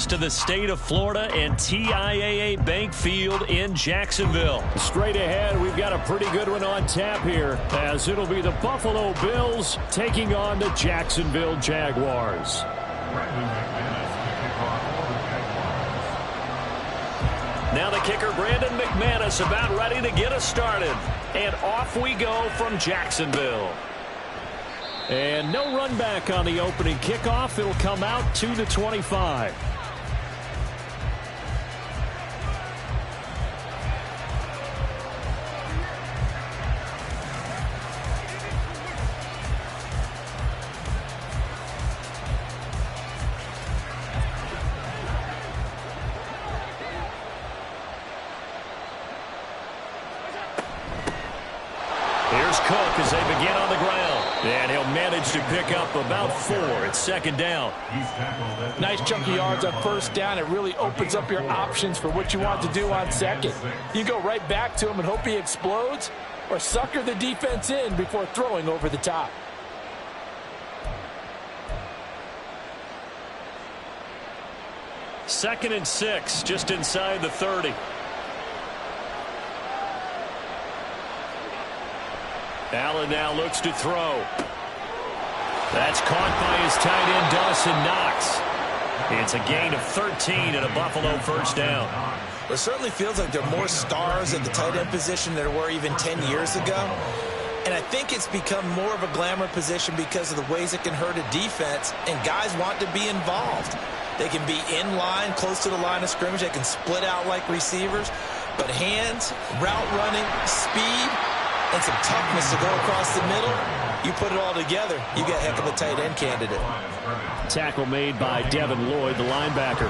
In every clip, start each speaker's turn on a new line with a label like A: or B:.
A: to the state of Florida and TIAA Bank Field in Jacksonville.
B: Straight ahead, we've got a pretty good one on tap here, as it'll be the Buffalo Bills taking on the Jacksonville Jaguars.
A: Now the kicker, Brandon McManus, about ready to get us started. And off we go from Jacksonville.
B: And no run back on the opening kickoff. It'll come out to the 25.
A: Here's Cook as they begin on the ground. And he'll manage to pick up about 4. It's second down.
C: Nice chunky yards on first down. It really opens up your options for what you want to do on second. You go right back to him and hope he explodes, or sucker the defense in before throwing over the top.
A: Second and 6, just inside the 30. Allen now looks to throw. That's caught by his tight end, Dawson Knox. It's a gain of 13 and a Buffalo first down.
D: It certainly feels like there are more stars at the tight end position than there were even 10 years ago. And I think it's become more of a glamour position because of the ways it can hurt a defense, and guys want to be involved. They can be in line, close to the line of scrimmage. They can split out like receivers. But hands, route running, speed, and some toughness to go across the middle, you put it all together, you get a heck of a tight end candidate.
B: Tackle made by Devin Lloyd, the linebacker.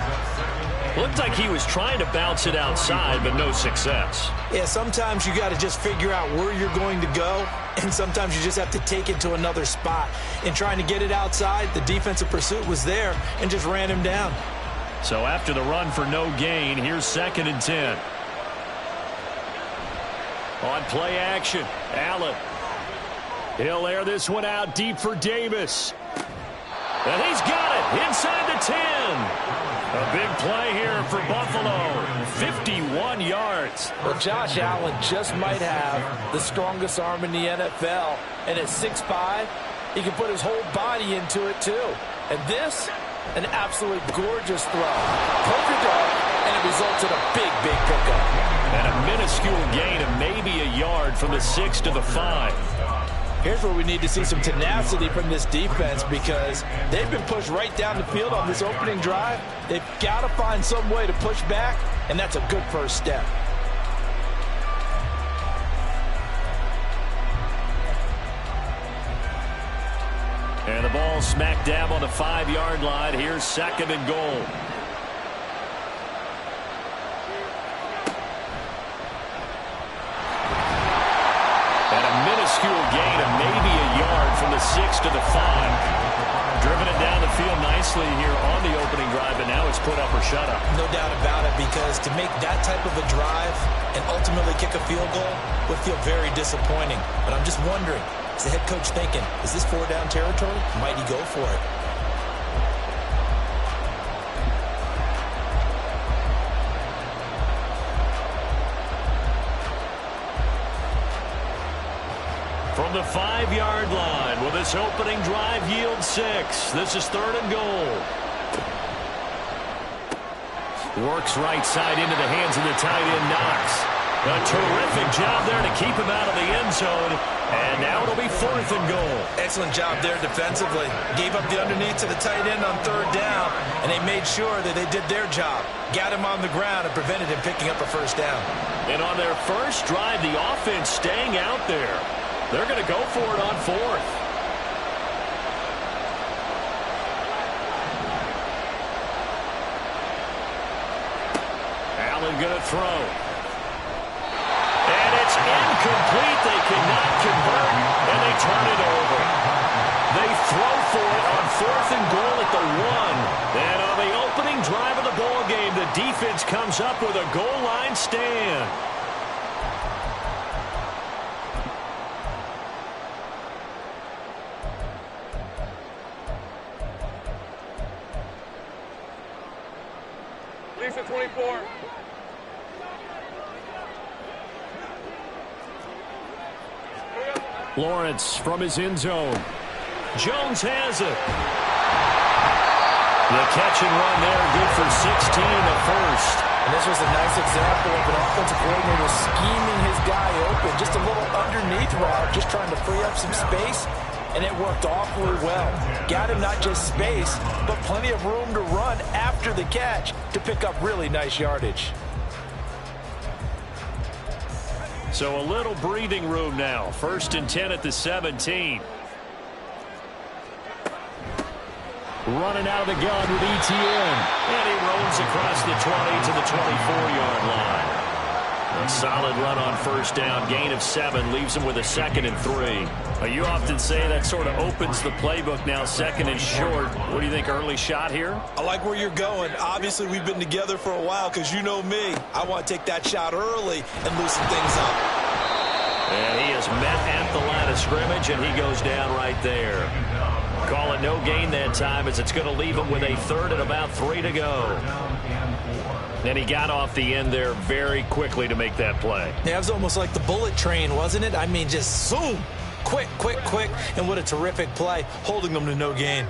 A: Looked like he was trying to bounce it outside, but no success.
D: Yeah, sometimes you got to just figure out where you're going to go, and sometimes you just have to take it to another spot. In trying to get it outside, the defensive pursuit was there and just ran him down.
A: So after the run for no gain, here's second and 10. On play action, Allen. He'll air this one out deep for Davis. And he's got it inside the 10. A big play here for Buffalo. 51 yards.
C: Well, Josh Allen just might have the strongest arm in the NFL. And at 6'5", he can put his whole body into it too. And this, an absolutely gorgeous throw. Perfect arm, and it results in a big, big pickup.
A: And a minuscule gain of maybe a yard from the 6 to the 5.
C: Here's where we need to see some tenacity from this defense, because they've been pushed right down the field on this opening drive. They've got to find some way to push back, and that's a good first step.
A: And the ball smack dab on the 5-yard line. Here's second and goal. Minuscule gain of maybe a yard from the 6 to the 5. Driven it down the field nicely here on the opening drive, and now it's put up or shut up.
D: No doubt about it, because to make that type of a drive and ultimately kick a field goal would feel very disappointing. But I'm just wondering, is the head coach thinking, is this 4-down territory? Might he go for it?
A: From the 5-yard line, will this opening drive yield 6? This is third and goal. Works right side into the hands of the tight end, Knox. A terrific job there to keep him out of the end zone. And now it'll be fourth and goal.
D: Excellent job there defensively. Gave up the underneath to the tight end on third down, and they made sure that they did their job. Got him on the ground and prevented him picking up a first down.
A: And on their first drive, the offense staying out there. They're going to go for it on fourth. Allen going to throw. And it's incomplete. They cannot convert, and they turn it over. They throw for it on fourth and goal at the 1. And on the opening drive of the ball game, the defense comes up with a goal line stand.
E: Lisa 24.
B: Lawrence from his end zone. Jones has it. The catch and run there, good for 16, the first.
C: And this was a nice example of an offensive coordinator scheming his guy open. Just a little underneath route, just trying to free up some space, and it worked awfully well. Got him not just space, but plenty of room to run after the catch to pick up really nice yardage.
B: So a little breathing room now. 1st and 10 at the 17. Running out of the gun with Etienne.
A: And he roams across the 20 to the 24-yard line. A solid run on 1st down. Gain of 7 leaves him with a 2nd and 3.
B: You often say that sort of opens the playbook now, 2nd and short. What do you think, early shot here?
D: I like where you're going. Obviously, we've been together for a while because you know me. I want to take that shot early and loosen things up.
A: And he is met at the line of scrimmage, and he goes down right there. Call it no gain that time as it's going to leave him with a 3rd and about 3 to go. And he got off the end there very quickly to make that play.
D: Yeah, it was almost like the bullet train, wasn't it? I mean, just zoom. Quick, quick, quick. And what a terrific play, holding them to no gain.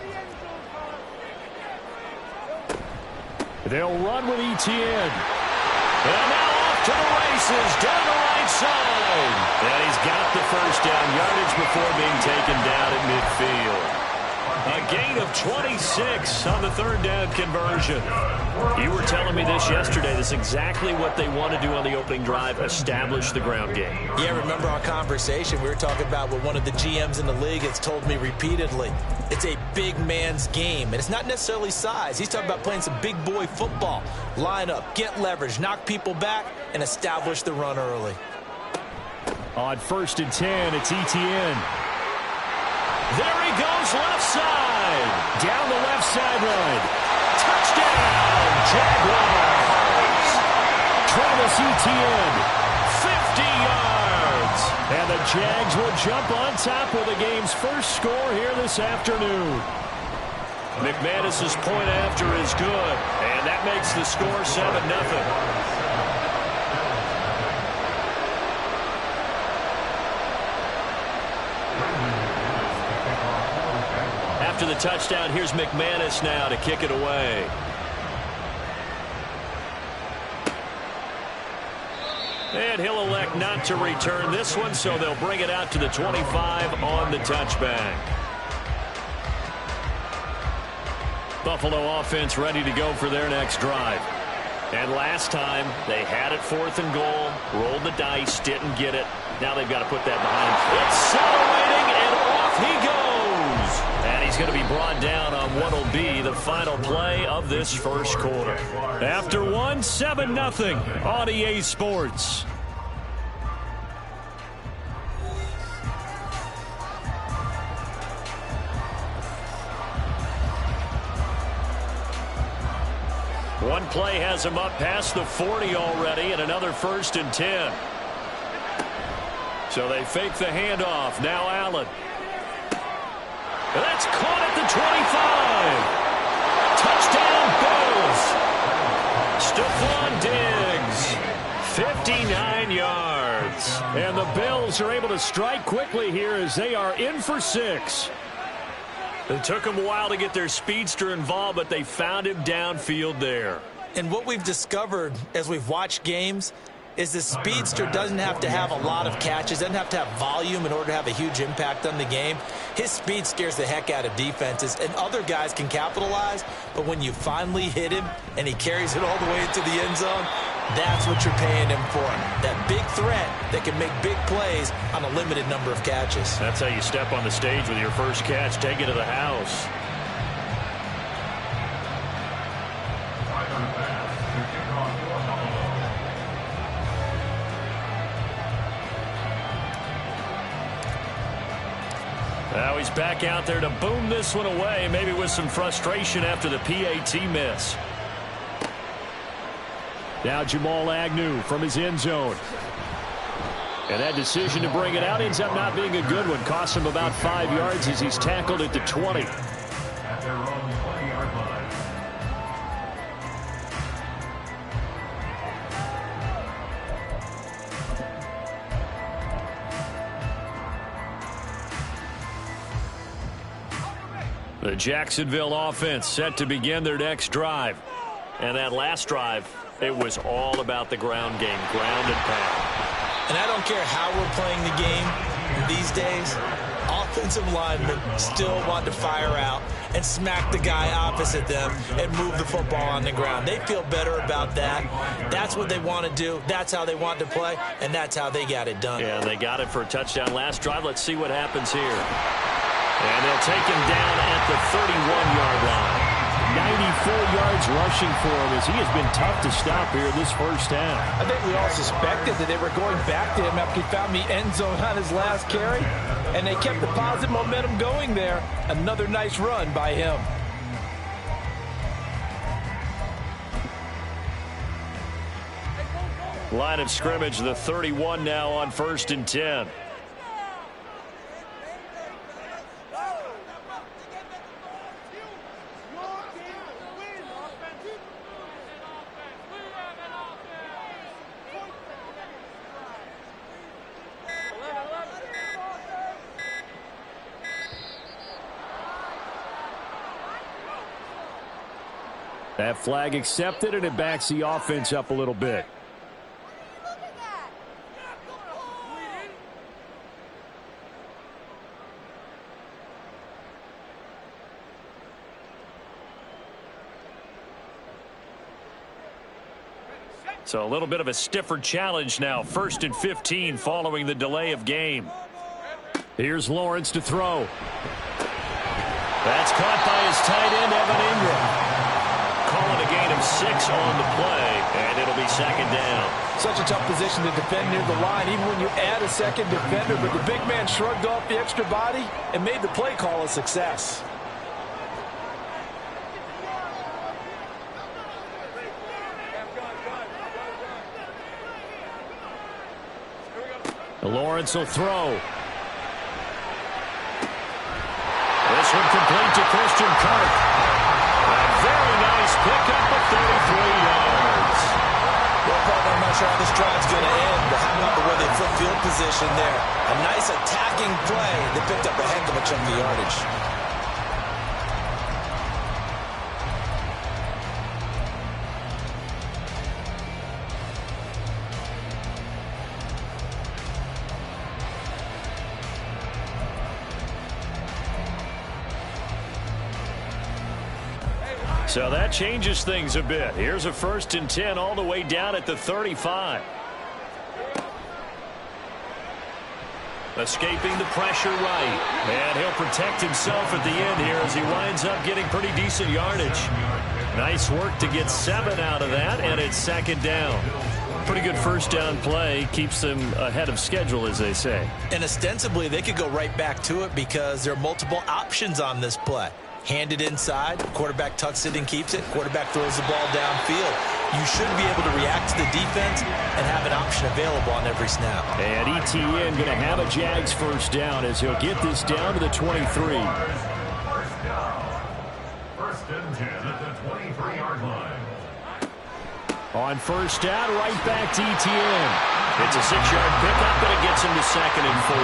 B: They'll run with Etienne.
A: And now off to the races down the right side. And he's got the 1st down yardage before being taken down at midfield. A gain of 26 on the 3rd down conversion. You were telling me this yesterday. This is exactly what they want to do on the opening drive, establish the ground game.
D: Yeah, remember our conversation? We were talking about what one of the GMs in the league has told me repeatedly. It's a big man's game, and it's not necessarily size. He's talking about playing some big boy football. Line up, get leverage, knock people back, and establish the run early.
B: On 1st and 10, it's Etienne.
A: There he goes left side.
B: Down the left sideline.
A: Touchdown, Jaguars.
B: Travis Etienne.
A: 50 yards.
B: And the Jags will jump on top with the game's first score here this afternoon.
A: McManus's point after is good, and that makes the score 7-0. After the touchdown, here's McManus now to kick it away. And he'll elect not to return this one, so they'll bring it out to the 25 on the touchback. Buffalo offense ready to go for their next drive. And last time, they had it 4th and goal, rolled the dice, didn't get it. Now they've got to put that behind. Accelerating, and off he goes. And he's going to be brought down on what will be the final play of this first quarter.
B: After one, 7-0 on EA Sports.
A: One play has him up past the 40 already, and another 1st and 10. So they fake the handoff. Now Allen. That's caught at the 25. Stephon Diggs. 59 yards.
B: And the Bills are able to strike quickly here as they are in for 6.
A: It took them a while to get their speedster involved, but they found him downfield there.
D: And what we've discovered as we've watched games is the speedster doesn't have to have a lot of catches, doesn't have to have volume in order to have a huge impact on the game. His speed scares the heck out of defenses, and other guys can capitalize, but when you finally hit him and he carries it all the way into the end zone, that's what you're paying him for. That big threat that can make big plays on a limited number of catches.
A: That's how you step on the stage with your first catch. Take it to the house. Now he's back out there to boom this one away, maybe with some frustration after the PAT miss.
B: Now Jamal Agnew from his end zone. And that decision to bring it out ends up not being a good one. Costs him about 5 yards as he's tackled at the 20.
A: The Jacksonville offense set to begin their next drive.
B: And that last drive, it was all about the ground game, ground and pound.
D: And I don't care how we're playing the game these days, offensive linemen still want to fire out and smack the guy opposite them and move the football on the ground. They feel better about that. That's what they want to do. That's how they want to play, and that's how they got it done.
B: Yeah, they got it for a touchdown last drive. Let's see what happens here. And they'll take him down at the 31-yard line.
A: 94 yards rushing for him as he has been tough to stop here this first half.
C: I think we all suspected that they were going back to him after he found the end zone on his last carry, and they kept the positive momentum going there. Another nice run by him.
B: Line of scrimmage, the 31 now on 1st and 10.
A: That flag accepted, and it backs the offense up a little bit.
B: So a little bit of a stiffer challenge now. 1st and 15 following the delay of game.
A: Here's Lawrence to throw.
B: That's caught by his tight end, Evan Ingram. Calling a gain of 6 on the play, and it'll be 2nd down.
C: Such a tough position to defend near the line, even when you add a second defender, but the big man shrugged off the extra body and made the play call a success.
A: Lawrence will throw.
B: This one complete to Christian Kirk. A very nice pickup of 33 yards.
D: Well, partner, I'm not sure how this drive's going to end, but how about the way they flip field position there? A nice attacking play that picked up a heck of a chunk of yardage.
B: So that changes things a bit. Here's a 1st and 10 all the way down at the 35. Escaping the pressure right. And he'll protect himself at the end here as he winds up getting pretty decent yardage. Nice work to get 7 out of that, and it's 2nd down. Pretty good first down play. Keeps them ahead of schedule, as they say.
D: And ostensibly, they could go right back to it because there are multiple options on this play. Hand it inside, quarterback tucks it and keeps it, quarterback throws the ball downfield. You should be able to react to the defense and have an option available on every snap.
A: And ETN going to have a Jags first down as he'll get this down to the 23.
E: First down. 1st and 10 at the 23-yard line.
A: On 1st down, right back to ETN.
B: It's a 6-yard pickup, and it gets him to 2nd and 4.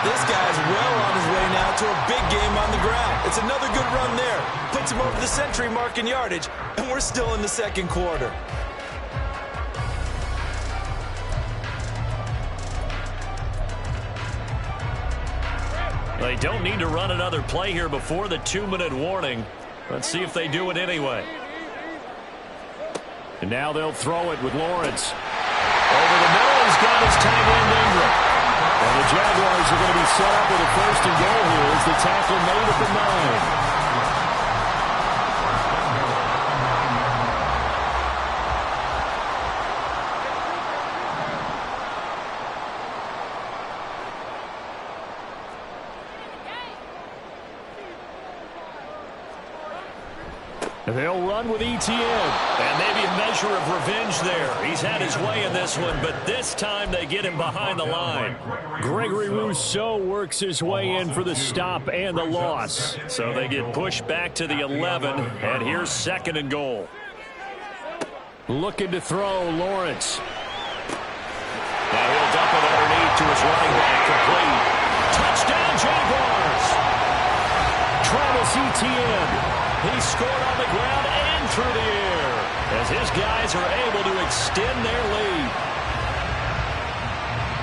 D: This guy's well on his way now to a big game on the ground. It's another good run there. Puts him over the century mark in yardage, and we're still in the 2nd quarter.
B: They don't need to run another play here before the 2-minute warning. Let's see if they do it anyway.
A: And now they'll throw it with Lawrence.
B: Over the middle, he's got his tight end Ingram.
A: And the Jaguars are going to be set up with a 1st and goal here as the tackle made at the 9. They'll run with ETN.
B: And maybe a measure of revenge there. He's had his way in this one, but this time they get him behind the line.
A: Gregory Rousseau works his way in for the stop and the loss.
B: So they get pushed back to the 11, and here's 2nd and goal.
A: Looking to throw, Lawrence.
B: Now he'll dump it underneath to his running back, complete. Touchdown, Jaguars!
A: Travels Travis Etienne. He scored on the ground and through the air as his guys are able to extend their lead.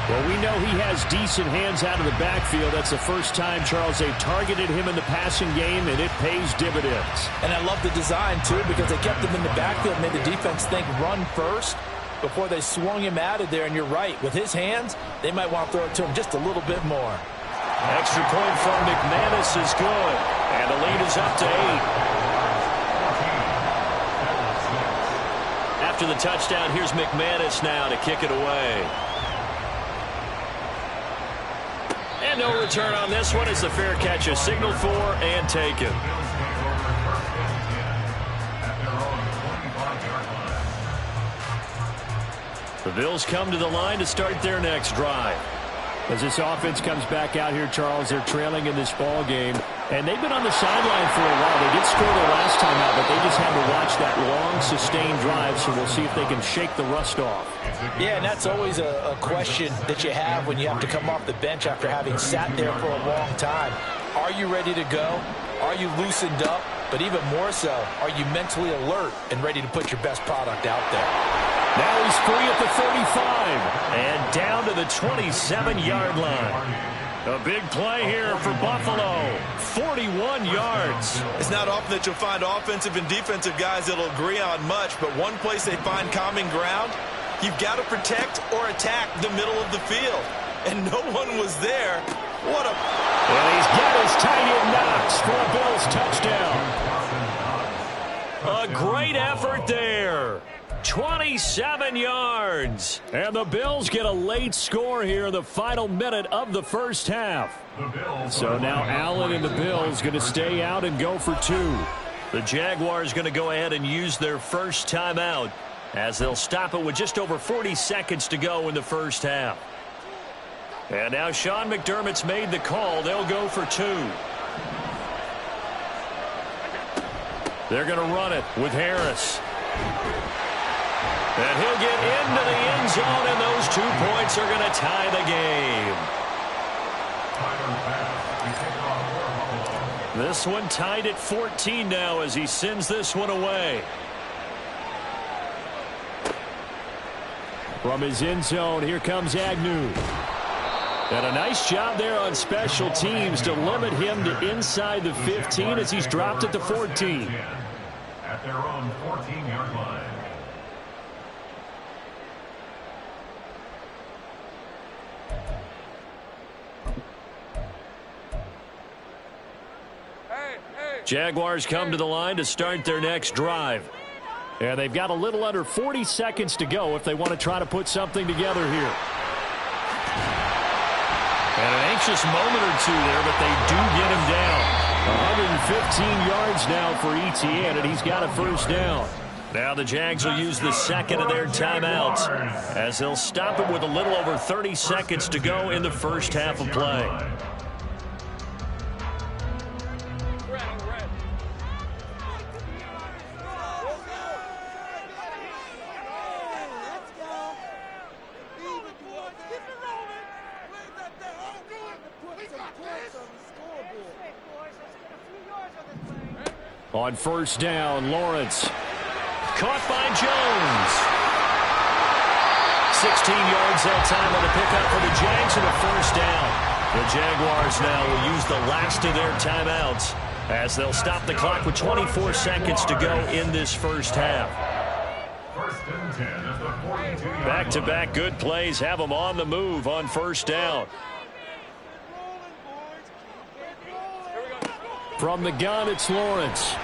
A: Well, we know he has decent hands out of the backfield. That's the first time, Charles, they've targeted him in the passing game, and it pays dividends.
C: And I love the design, too, because they kept him in the backfield, made the defense think run first before they swung him out of there. And you're right, with his hands, they might want to throw it to him just a little bit more.
A: Extra point from McManus is good, and the lead is up to 8. After the touchdown, here's McManus now to kick it away. And no return on this one as the fair catch is signaled for and taken. The Bills come to the line to start their next drive.
B: As this offense comes back out here, Charles, they're trailing in this ball game, and they've been on the sideline for a while. They did score their last time out, but they just had to watch that long, sustained drive, so we'll see if they can shake the rust off.
C: Yeah, and that's always a question that you have when you have to come off the bench after having sat there for a long time. Are you ready to go? Are you loosened up? But even more so, are you mentally alert and ready to put your best product out there?
A: Now he's free at the 35 and down to the 27-yard line. A big play here for Buffalo. 41 yards.
D: It's not often that you'll find offensive and defensive guys that'll agree on much, but one place they find common ground, you've got to protect or attack the middle of the field. And no one was there. What a...
A: And he's got his tight end Knox for a Bills touchdown. A great effort there. 27 yards. And the Bills get a late score here in the final minute of the first half. So now Allen and the Bills going to stay out and go for 2. The Jaguars going to go ahead and use their first timeout as they'll stop it with just over 40 seconds to go in the first half. And now Sean McDermott's made the call. They'll go for 2. They're going to run it with Harris. And he'll get into the end zone, and those 2 points are going to tie the game. This one tied at 14 now as he sends this one away.
B: From his end zone, here comes Agnew.
A: And a nice job there on special teams to limit him to inside the 15 as he's dropped at the 14.
E: At their own 14-yard line.
A: Jaguars come to the line to start their next drive.
B: And they've got a little under 40 seconds to go if they want to try to put something together here.
A: And an anxious moment or two there, but they do get him down.
B: 115 yards now for Etienne, and he's got a first down.
A: Now the Jags will use the second of their timeouts as they'll stop it with a little over 30 seconds to go in the first half of play.
B: On first down, Lawrence.
A: Caught by Jones. 16 yards that time on the pickup for the Jags and a first down. The Jaguars now will use the last of their timeouts as they'll stop the clock with 24 seconds to go in this first half. Back-to-back good plays have them on the move on first down.
B: From the gun, it's Lawrence.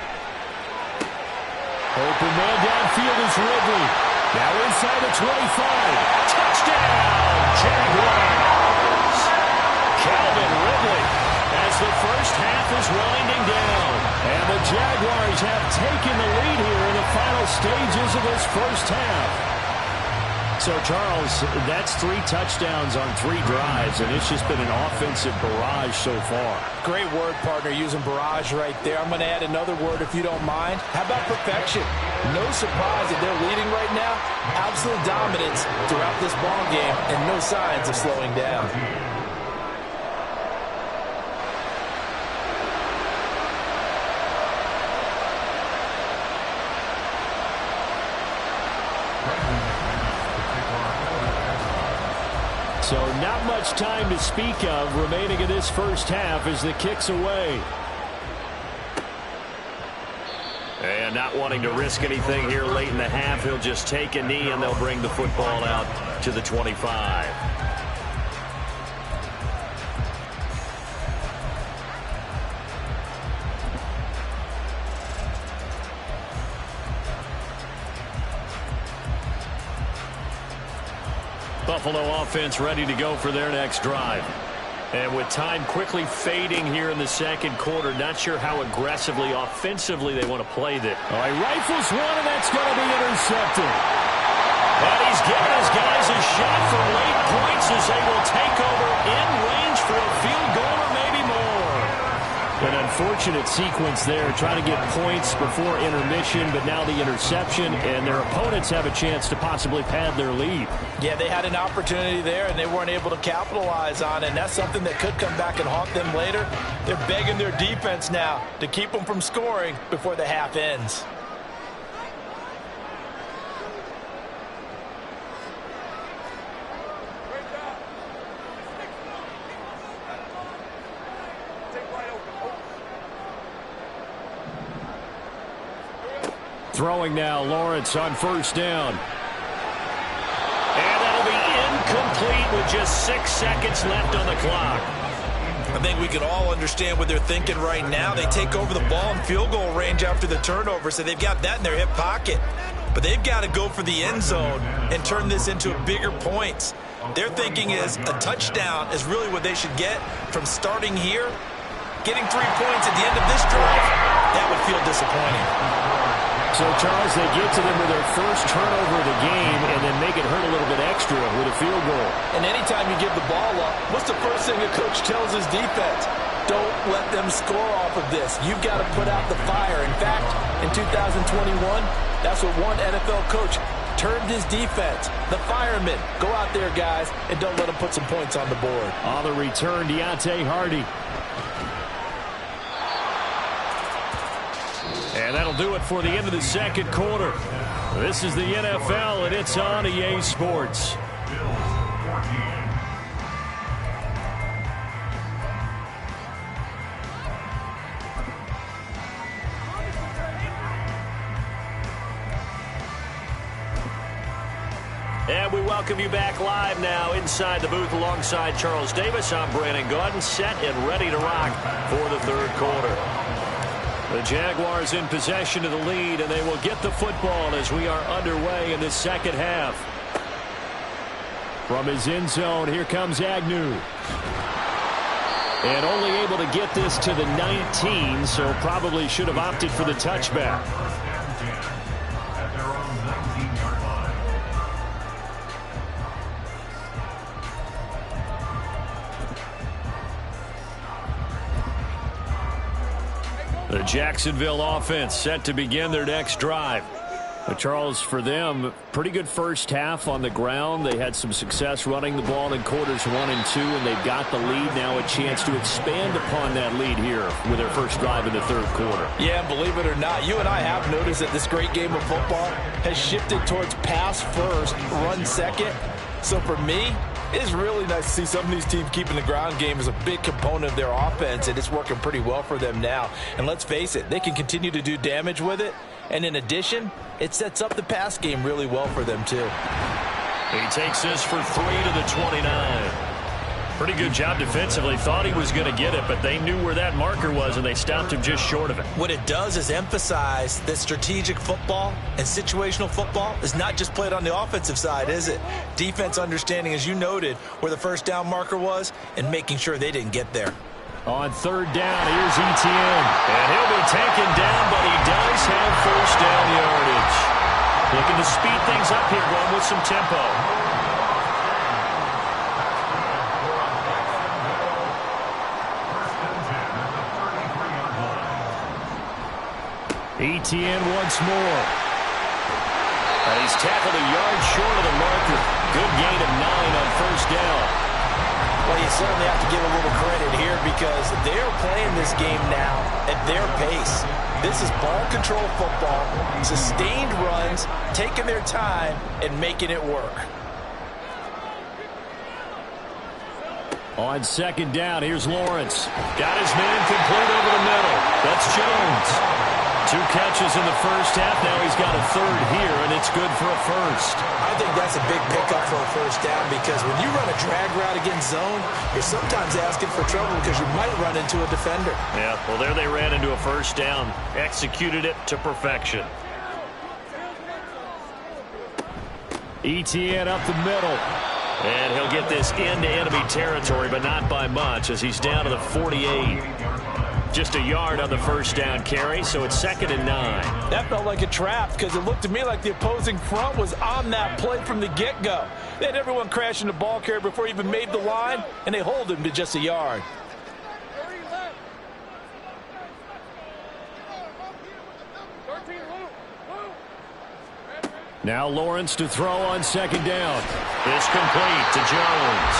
B: Open man downfield is Ridley. Now inside the 25.
A: Touchdown, Jaguars. Calvin Ridley as the first half is winding down.
B: And the Jaguars have taken the lead here in the final stages of this first half. So, Charles, that's 3 touchdowns on 3 drives, and it's just been an offensive barrage so far.
C: Great word, partner, using barrage right there. I'm going to add another word if you don't mind. How about perfection? No surprise that they're leading right now. Absolute dominance throughout this ball game, and no signs of slowing down.
A: So not much time to speak of remaining in this first half as the kick's away.
B: And not wanting to risk anything here late in the half, he'll just take a knee and they'll bring the football out to the 25. Buffalo offense ready to go for their next drive. And with time quickly fading here in the second quarter, not sure how aggressively, offensively they want to play this.
A: He rifles one, and that's going to be intercepted.
B: And he's giving his guys a shot for late points as they will take over in range for a field goal or maybe more.
A: An unfortunate sequence there, trying to get points before intermission, but now the interception, and their opponents have a chance to possibly pad their lead.
C: Yeah, they had an opportunity there, and they weren't able to capitalize on it, and that's something that could come back and haunt them later. They're begging their defense now to keep them from scoring before the half ends.
A: Throwing now, Lawrence on first down.
B: And that'll be incomplete with just 6 seconds left on the clock.
D: I think we can all understand what they're thinking right now. They take over the ball in field goal range after the turnover, so they've got that in their hip pocket. But they've got to go for the end zone and turn this into bigger points. Their thinking is a touchdown is really what they should get from starting here. Getting 3 points at the end of this drive, that would feel disappointing.
A: So, Charles, they get to them with their first turnover of the game and then make it hurt a little bit extra with a field goal.
C: And anytime you give the ball up, what's the first thing a coach tells his defense? Don't let them score off of this. You've got to put out the fire. In fact, in 2021, that's what one NFL coach termed his defense. The firemen. Go out there, guys, and don't let them put some points on the board.
A: On the return, Deontay Hardy.
B: And that'll do it for the end of the second quarter. This is the NFL, and it's on EA Sports. And we welcome you back live now inside the booth alongside Charles Davis. I'm Brandon Gaudin, set and ready to rock for the third quarter. The Jaguars in possession of the lead, and they will get the football as we are underway in this second half.
A: From his end zone, here comes Agnew. And only able to get this to the 19, so probably should have opted for the touchback.
B: The Jacksonville offense set to begin their next drive.
A: Charles, for them, pretty good first half on the ground. They had some success running the ball in quarters 1 and 2, and they've got the lead now, a chance to expand upon that lead here with their first drive in the third quarter.
C: Yeah, believe it or not, you and I have noticed that this great game of football has shifted towards pass first, run second. So for me, it's really nice to see some of these teams keeping the ground game as a big component of their offense, and it's working pretty well for them now. And let's face it, they can continue to do damage with it. And in addition, it sets up the pass game really well for them, too.
B: He takes this for 3 to the 29. Pretty good job defensively. Thought he was going to get it, but they knew where that marker was, and they stopped him just short of it.
D: What it does is emphasize that strategic football and situational football is not just played on the offensive side, is it? Defense understanding, as you noted, where the first down marker was and making sure they didn't get there.
A: On third down, here's Etienne.
B: And he'll be taken down, but he does have first down yardage. Looking to speed things up here, going with some tempo.
A: Etienne once more.
B: And he's tackled a yard short of the marker. Good gain of 9 on first down.
C: Well, you certainly have to give a little credit here because they're playing this game now at their pace. This is ball control football, sustained runs, taking their time, and making it work.
A: On second down, here's Lawrence. Got his man complete over the middle. That's Jones. 2 catches in the first half. Now he's got a third here, and it's good for a first.
D: I think that's a big pickup for a first down because when you run a drag route against zone, you're sometimes asking for trouble because you might run into a defender.
A: Yeah, well, there they ran into a first down. Executed it to perfection. ETN up the middle. And he'll get this into enemy territory, but not by much as he's down to the 48. Just a yard on the first down carry, so it's 2nd and 9.
C: That felt like a trap because it looked to me like the opposing front was on that play from the get-go. They had everyone crashing the ball carrier before he even made the line, and they hold him to just a yard.
A: Now Lawrence to throw on second down. It's complete to Jones.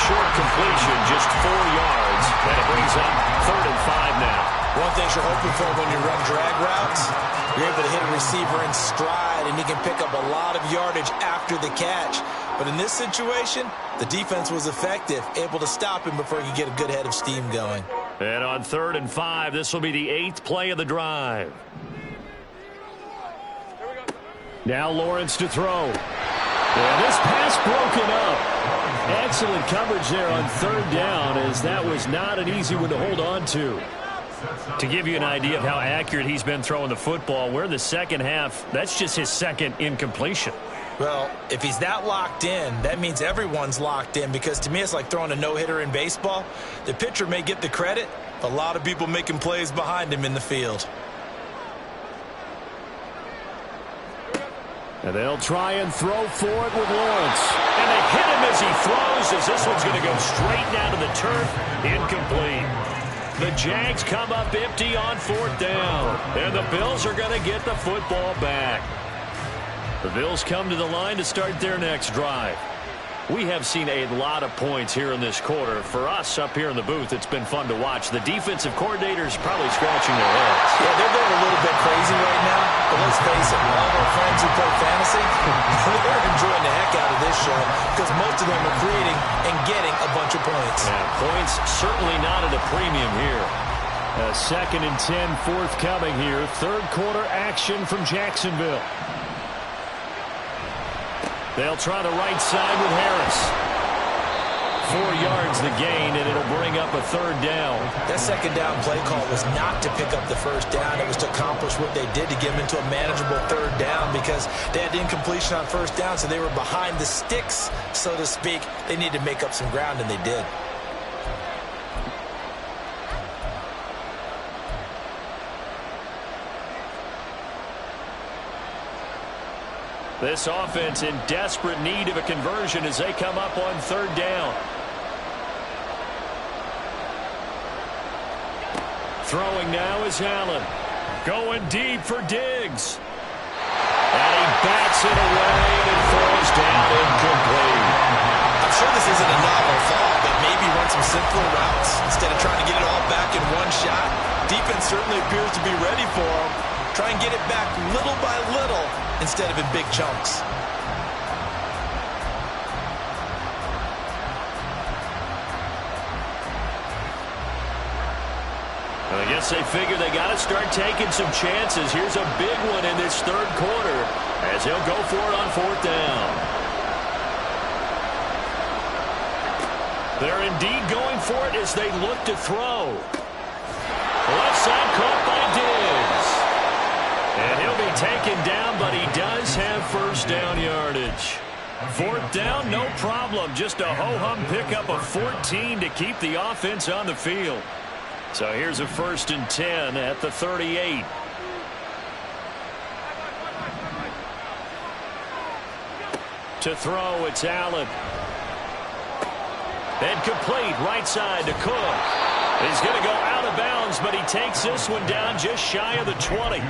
A: Short completion, just 4 yards. And it brings up 3rd and 5 now.
D: One thing you're hoping for when you run drag routes, you're able to hit a receiver in stride, and he can pick up a lot of yardage after the catch. But in this situation, the defense was effective, able to stop him before he could get a good head of steam going.
A: And on 3rd and 5, this will be the 8th play of the drive. Now Lawrence to throw. And this pass broken up. Excellent coverage there on 3rd down, as that was not an easy one to hold on to. To give you an idea of how accurate he's been throwing the football, we're in the second half. That's just his 2nd incompletion.
D: Well, if he's that locked in, that means everyone's locked in, because to me it's like throwing a no-hitter in baseball. The pitcher may get the credit, but a lot of people making plays behind him in the field.
A: And they'll try and throw for it with Lawrence. And they hit him as he throws, as this one's going to go straight down to the turf. Incomplete. The Jags come up empty on 4th down. And the Bills are going to get the football back. The Bills come to the line to start their next drive. We have seen a lot of points here in this quarter. For us up here in the booth, it's been fun to watch. The defensive coordinators probably scratching their heads.
D: Yeah, they're going a little bit crazy right now. But let's face it, all of our friends who play fantasy, they're enjoying the heck out of this show because most of them are creating and getting a bunch of points.
A: Yeah, points certainly not at a premium here. 2nd and 10 forthcoming here. 3rd quarter action from Jacksonville. They'll try the right side with Harris. 4 yards the gain, and it'll bring up a 3rd down.
D: That 2nd down play call was not to pick up the 1st down. It was to accomplish what they did to get them into a manageable 3rd down because they had incompletion on 1st down, so they were behind the sticks, so to speak. They needed to make up some ground, and they did.
A: This offense in desperate need of a conversion as they come up on 3rd down. Throwing now is Allen. Going deep for Diggs. And he bats it away and throws down incomplete.
D: I'm sure this isn't a novel thought, but maybe run some simpler routes instead of trying to get it all back in one shot. Defense certainly appears to be ready for him. Try and get it back little by little instead of in big chunks.
A: I guess they figure they got to start taking some chances. Here's a big one in this 3rd quarter as he'll go for it on 4th down. They're indeed going for it as they look to throw. Left side caught by Diggs. And he'll be taken down, but he does have 1st down yardage. 4th down, no problem. Just a ho-hum pickup of 14 to keep the offense on the field. So here's a 1st and 10 at the 38. To throw, it's Allen. And complete, right side to Cook. He's going to go out of bounds, but he takes this one down just shy of the 20.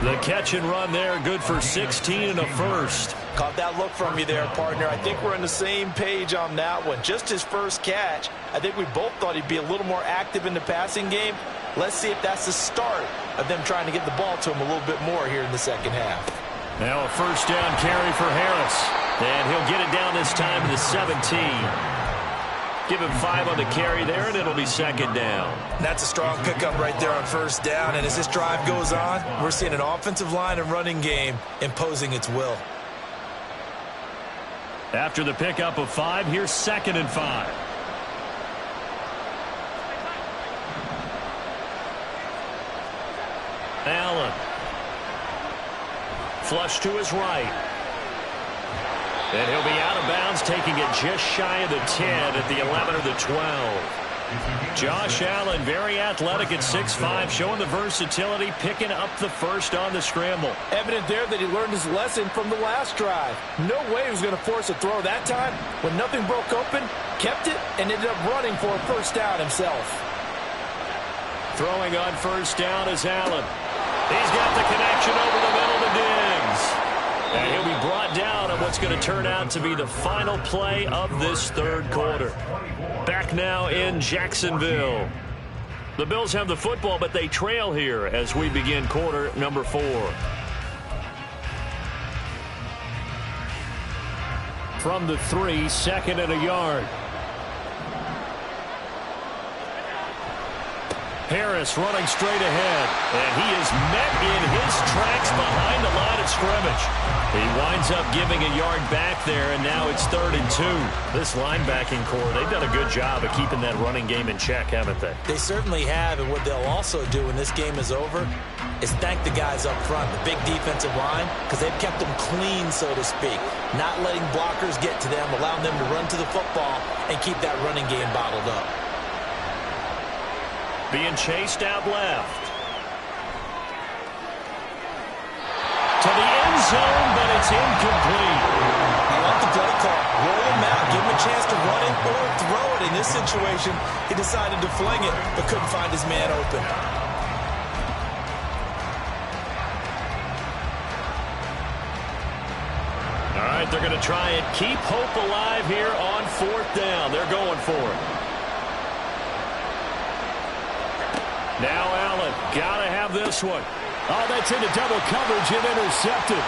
A: The catch and run there, good for 16 and a 1st.
C: Caught that look from you there, partner. I think we're on the same page on that one. Just his first catch. I think we both thought he'd be a little more active in the passing game. Let's see if that's the start of them trying to get the ball to him a little bit more here in the second half.
A: Now a 1st down carry for Harris. And he'll get it down this time to the 17.
B: Give him 5 on the carry there, and it'll be second down.
D: That's a strong pickup right there on first down. And as this drive goes on, we're seeing an offensive line and running game imposing its will.
A: After the pickup of 5, here's 2nd and 5. Allen. Flush to his right. And he'll be out of bounds, taking it just shy of the 10 at the 11 or the 12. Josh Allen, very athletic at 6'5", showing the versatility, picking up the first on the scramble.
C: Evident there that he learned his lesson from the last drive. No way he was going to force a throw that time. When nothing broke open, kept it, and ended up running for a first down himself.
A: Throwing on first down is Allen. He's got the connection over the middle to Diggs. And he'll be brought down on what's going to turn out to be the final play of this third quarter. Back now in Jacksonville. The Bills have the football, but they trail here as we begin quarter number 4. From the 3, 2nd and a yard. Harris running straight ahead, and he is met in his tracks behind the line of scrimmage. He winds up giving a yard back there, and now it's 3rd and 2. This linebacking core, they've done a good job of keeping that running game in check, haven't they?
D: They certainly have, and what they'll also do when this game is over is thank the guys up front, the big defensive line, because they've kept them clean, so to speak, not letting blockers get to them, allowing them to run to the football and keep that running game bottled up.
A: Being chased out left. To the end zone, but it's incomplete.
D: I like the play call. Roll him out, give him a chance to run it or throw it. In this situation, he decided to fling it, but couldn't find his man open.
A: All right, they're going to try and keep hope alive here on 4th down. They're going for it. Now Allen, gotta have this one. Oh, that's into double coverage and intercepted.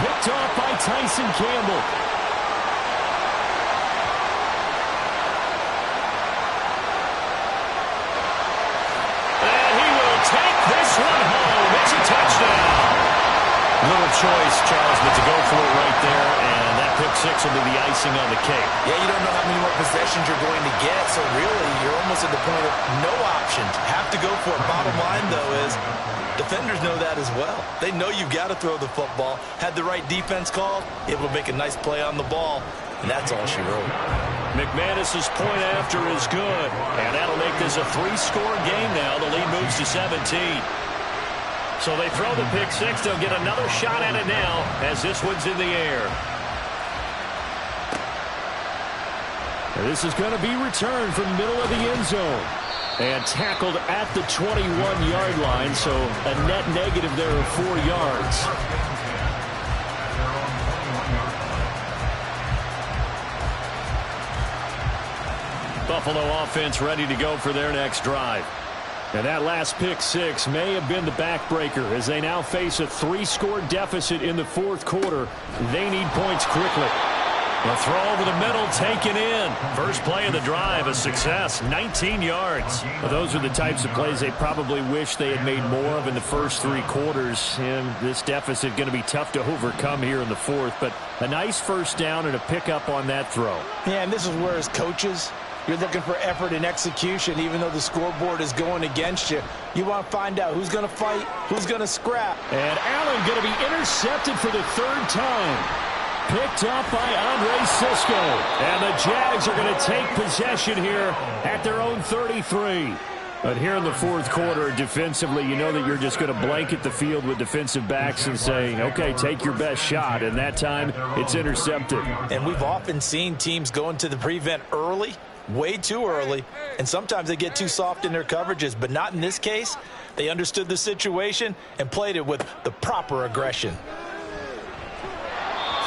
A: Picked off by Tyson Campbell. And he will take this one home. It's a touchdown. Little choice, Charles, but to go for it right there, and that pick 6 will be the icing on the cake.
D: Yeah, you don't know how many more possessions you're going to get, so really you're almost at the point of no options. Have to go for it. Bottom line, though, is defenders know that as well. They know you've got to throw the football. Had the right defense called, able to make a nice play on the ball, and that's all she wrote.
A: McManus's point after is good, and that'll make this a 3-score game now. The lead moves to 17. So they throw the pick 6. They'll get another shot at it now as this one's in the air. And this is going to be returned from middle of the end zone. And tackled at the 21-yard line, so a net negative there of 4 yards. Buffalo offense ready to go for their next drive. And that last pick 6 may have been the backbreaker as they now face a 3-score deficit in the 4th quarter. They need points quickly. A throw over the middle, taken in. First play of the drive, a success, 19 yards. Well, those are the types of plays they probably wish they had made more of in the first 3 quarters. And this deficit going to be tough to overcome here in the 4th. But a nice first down and a pickup on that throw.
C: Yeah, and this is where as coaches, you're looking for effort and execution, even though the scoreboard is going against you. You want to find out who's going to fight, who's going to scrap.
A: And Allen going to be intercepted for the 3rd time. Picked up by Andre Cisco. And the Jags are going to take possession here at their own 33. But here in the 4th quarter, defensively, you know that you're just going to blanket the field with defensive backs and say, okay, take your best shot. And that time, it's intercepted.
D: And we've often seen teams go into the prevent early, way too early, and sometimes they get too soft in their coverages, but not in this case. They understood the situation and played it with the proper aggression.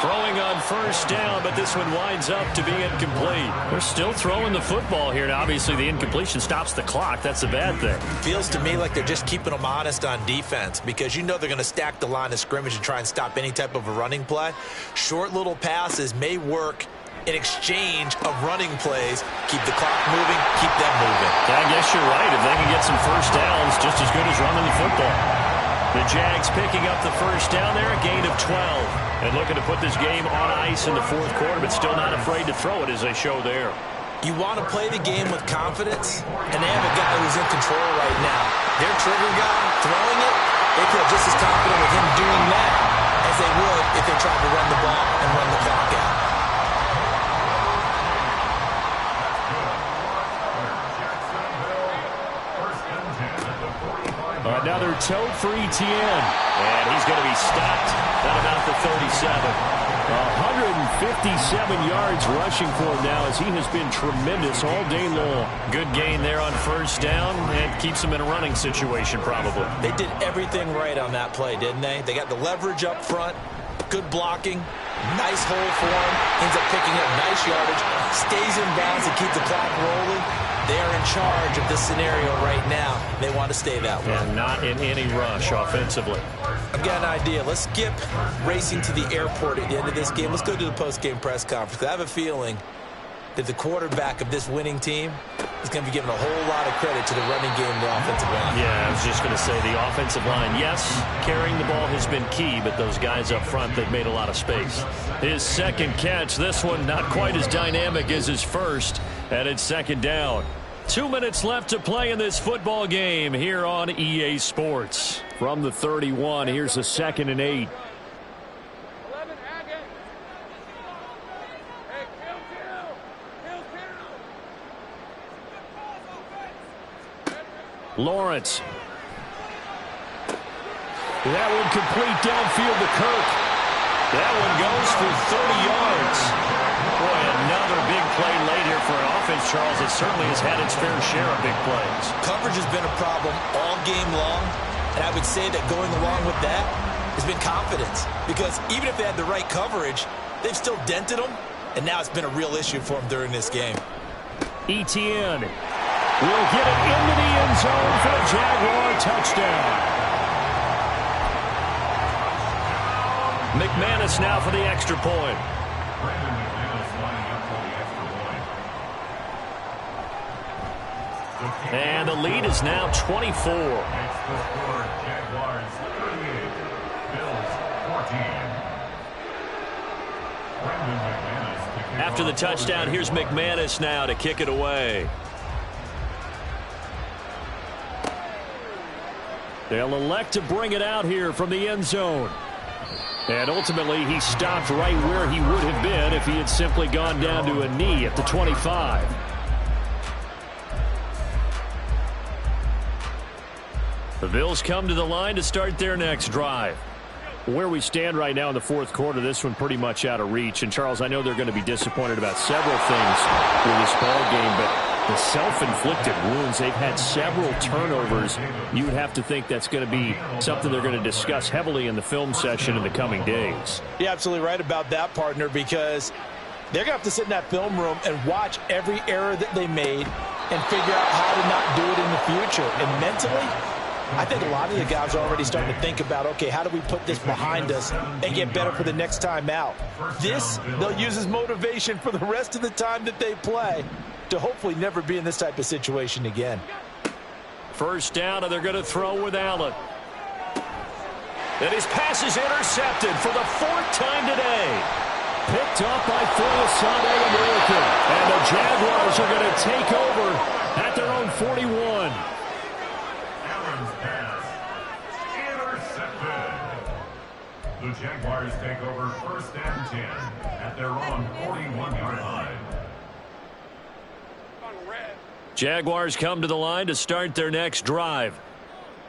A: Throwing on first down, but this one winds up to be incomplete. They're still throwing the football here, and obviously the incompletion stops the clock. That's a bad thing.
D: Feels to me like they're just keeping them honest on defense because you know they're going to stack the line of scrimmage and try and stop any type of a running play. Short little passes may work in exchange of running plays. Keep the clock moving, keep them moving.
B: I guess you're right. If they can get some first downs, just as good as running the football. The Jags picking up the first down there, a gain of 12. And looking to put this game on ice in the fourth quarter, but still not afraid to throw it as they show there.
D: You want to play the game with confidence, and they have a guy who's in control right now. Their trigger guy throwing it, they feel just as confident with him doing that as they would if they tried to run the ball and run the clock out.
B: Another tote for Etienne. And he's going to be stopped at about the 37. 157 yards rushing for him now as he has been tremendous all day long. Good gain there on first down and keeps him in a running situation probably.
D: They did everything right on that play, didn't they? They got the leverage up front, good blocking, nice hole for him, ends up picking up nice yardage, stays in bounds and keep the clock rolling. They're in charge of this scenario right now. They want to stay that way.
B: And not in any rush offensively.
D: I've got an idea. Let's skip racing to the airport at the end of this game. Let's go to the post-game press conference. I have a feeling that the quarterback of this winning team is going to be given a whole lot of credit to the running game and the offensive line.
B: Yeah, I was just going to say the offensive line, yes, carrying the ball has been key, but those guys up front, they've made a lot of space. His second catch, this one not quite as dynamic as his first, and it's second down. 2 minutes left to play in this football game here on EA Sports. From the 31, here's a 2nd and 8. Lawrence. That one complete downfield to Kirk. That one goes for 30 yards. Boy, another big play late here for an offense, Charles. It certainly has had its fair share of big plays.
D: Coverage has been a problem all game long, and I would say that going along with that has been confidence. Because even if they had the right coverage, they've still dented them, and now it's been a real issue for them during this game.
B: Etienne will get it into the end zone for a Jaguar touchdown. McManus now for the extra point. And the lead is now 24. After the touchdown, here's McManus now to kick it away. They'll elect to bring it out here from the end zone. And ultimately, he stopped right where he would have been if he had simply gone down to a knee at the 25. The Bills come to the line to start their next drive. Where we stand right now in the fourth quarter, this one pretty much out of reach. And, Charles, I know they're going to be disappointed about several things with this ball game, but the self-inflicted wounds, they've had several turnovers. You would have to think that's going to be something they're going to discuss heavily in the film session in the coming days.
C: You're absolutely right about that, partner, because they're going to have to sit in that film room and watch every error that they made and figure out how to not do it in the future. And mentally, I think a lot of the guys are already starting to think about, okay, how do we put this behind us and get better for the next time out? This, they'll use as motivation for the rest of the time that they play to hopefully never be in this type of situation again.
B: First down, and they're going to throw with Allen. And his pass is intercepted for the 4th time today. Picked up by Foyesade American. And the Jaguars are going to take over at their own 41.
E: Allen's pass intercepted. The Jaguars take over 1st and 10 at their own 41-yard line.
B: Jaguars come to the line to start their next drive.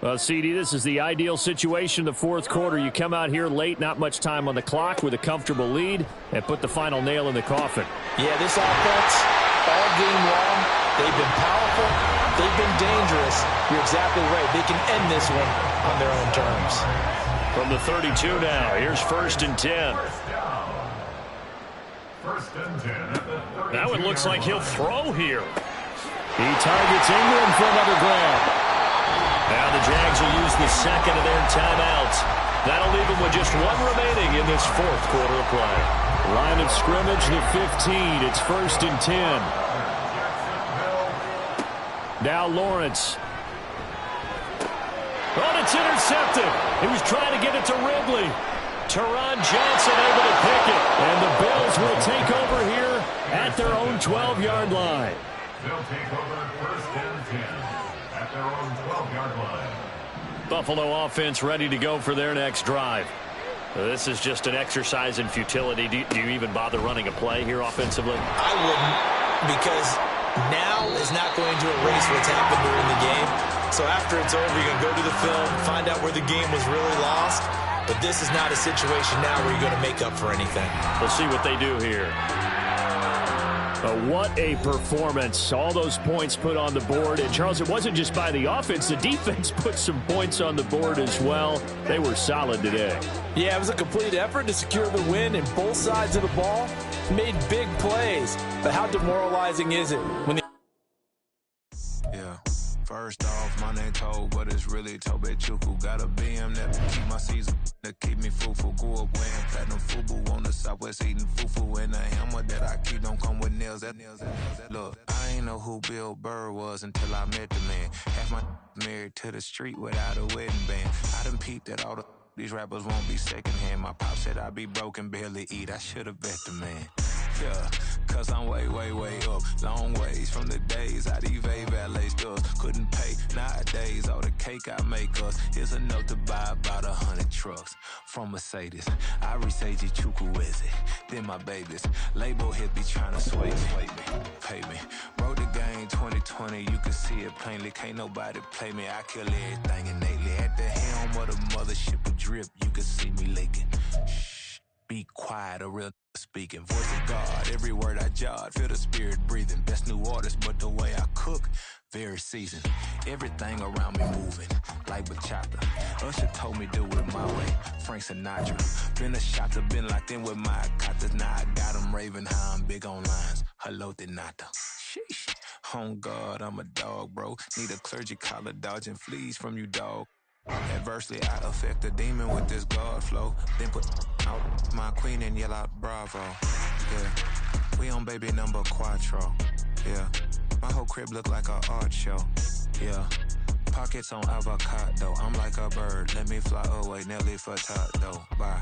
B: Well, CD, this is the ideal situation in the fourth quarter. You come out here late, not much time on the clock with a comfortable lead, and put the final nail in the coffin.
C: Yeah, this offense, all game long, they've been powerful, they've been dangerous. You're exactly right. They can end this one on their own terms.
B: From the 32 now, here's 1st and 10. That one looks like he'll throw here. He targets Ingram for another grab.
A: Now the Jags will use the second of their timeouts. That'll leave them with just one remaining in this fourth quarter of play. Line of scrimmage, the 15. It's 1st and 10. Now Lawrence. Oh, it's intercepted. He was trying to get it to Ridley. Teron Johnson able to pick it. And the Bills will take over here at their own 12-yard line.
E: They'll take over 1st and 10 at their own 12-yard line.
A: Buffalo offense ready to go for their next drive. This is just an exercise in futility. Do you even bother running a play here offensively?
D: I wouldn't, because now is not going to erase what's happened during the game. So after it's over, you're going to go to the film, find out where the game was really lost. But this is not a situation now where you're going to make up for anything.
A: We'll see what they do here. What a performance. All those points put on the board. And, Charles, it wasn't just by the offense. The defense put some points on the board as well. They were solid today.
C: Yeah, it was a complete effort to secure the win, and both sides of the ball made big plays. But how demoralizing is it when
F: First off, my name Toad, but it's really Tobe Chuku. Got a BM that keep my season, that keep me fruitful. Grew up wearing platinum FUBU on the Southwest eating fufu. And the hammer that I keep don't come with nails. Look, I ain't know who Bill Burr was until I met the man. Half my married to the street without a wedding band. I done peeped at all these rappers won't be secondhand. My pop said I'd be broke and barely eat. I should have bet the man. Yeah, cause I'm way, way, way up. Long ways from the days I evade valet stores. Couldn't pay nowadays. All the cake I make us is enough to buy about 100 trucks from Mercedes. I resage Chukwueze, then my babies. Label hit be trying to sway me, pay me. Wrote the game 2020, you can see it plainly. Can't nobody play me. I kill everything innately. At the helm of the mothership with drip, you can see me leaking. Shh, be quiet, a real speaking. Voice of God, every word I jot. Feel the spirit breathing. Best new artist, but the way I cook, very seasoned. Everything around me moving, like bachata. Usher told me do it my way. Frank Sinatra. Been a shotter, been locked in with my katas. Now I got them raving how I'm big on lines. Hello, Denata. Sheesh. On God, I'm a dog, bro. Need a clergy collar, dodging fleas from you, dog. Adversely, I affect the demon with this God flow. Then put out my queen and yell out bravo. Yeah, we on baby number quattro. Yeah, my whole crib look like a art show. Yeah, pockets on avocado. I'm like a bird, let me fly away, Nelly Furtado. Bye.